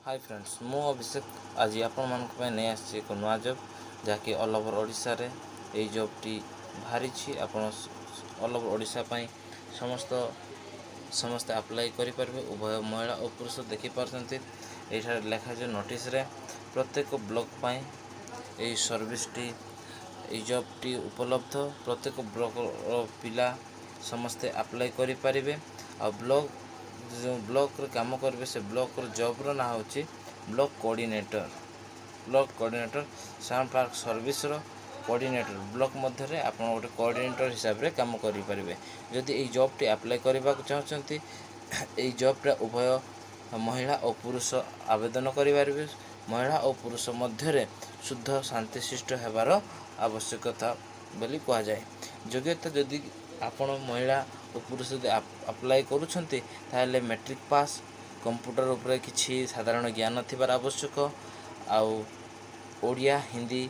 Hi friends मु अभिषेक आज आपण नहीं आसी एक नुआ जॉब जहाँकि ऑल ओवर ओडिशा रे यही जॉबटी बाहरी आपण ऑल ओवर ओडिशा समस्त समस्ते अप्लाई करेंगे। उभय महिला और पुरुष देखिपार्टी ये लिखा जो नोटिस रे प्रत्येक ब्लॉक यही सर्विसटी ये जॉबटी उपलब्ध। प्रत्येक ब्लॉक पिला समस्ते अप्लाई करेंगे। आ ब्लॉक जो ब्लॉक रे काम करेंगे से ब्लॉक जॉब रो ना होची block coordinator. Block coordinator sound park service रो कोऑर्डिनेटर ब्लॉक मध्य रे आपण गोटे कोऑर्डिनेटर हिसाब रे काम करि परिबे। जदि ए जॉब टी अप्लाई करबा चाहछंती ए जॉब रे उभय महिला और पुरुष आवेदन करि परिबे। महिला और पुरुष मध्य रे शुद्ध शांतिशिष्ट हेबार आवश्यकता बोली कहा जाए। योग्यता जदि आपण महिला और पुरुष अप्लाई करूछंती ताहले मैट्रिक पास कंप्यूटर उपरे किछि साधारण ज्ञान थिबार आवश्यक आउ ओडिया हिंदी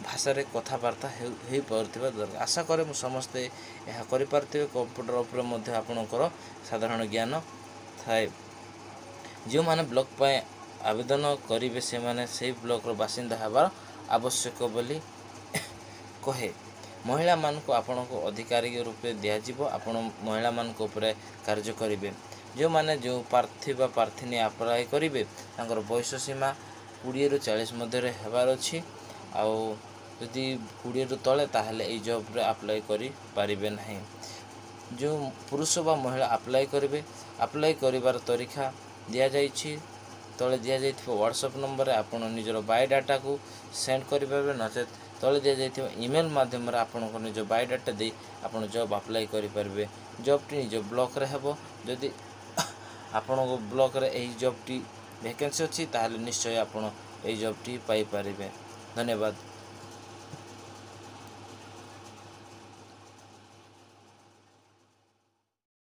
भाषा रे कथबार्ता हेई परथिबा दरकार। आशा करे मु समस्ते यह करि पारथिबे। कंप्यूटर उपरे मध्य आपणकर साधारण ज्ञान थाए। जो माने ब्लॉक पे आवेदन करिवे से माने से ब्लॉक रो बासिंदा हेबार आवश्यक बोली कहे। महिला मान को आपण को अधिकारी रूपे दिया जीवो। आपण महिला मान को ऊपर कार्य करिवे। जो माने जो प्रार्थी बा प्रार्थीनी अप्लाई करिवे तांकर बयस सीमा 20 रु 40 मध्य रे हेबार अछि। आउ यदि 20 रु तले ताहले ए जॉब रे अप्लाई करि पारिबे नाही। जो पुरुष बा महिला अप्लाई करिवे अप्लाई करिवार तरीका दिया जाइछि। तले दिया जाइथिबो व्हाट्सएप नंबर रे आपण निजर बायोडाटा को सेंड करिवे। नचेत तले दिया जाइथिबो ईमेल माध्यम रे आपण को निज बायोडाटा दे आपण जॉब अप्लाई करि परिबे। जॉब टी निज ब्लॉक रे हेबो। जदि आपण को ब्लॉक रे एही जॉब टी वैकेंसी अछि ताहले निश्चय आपण एही जॉब टी पाई परिबे। धन्यवाद।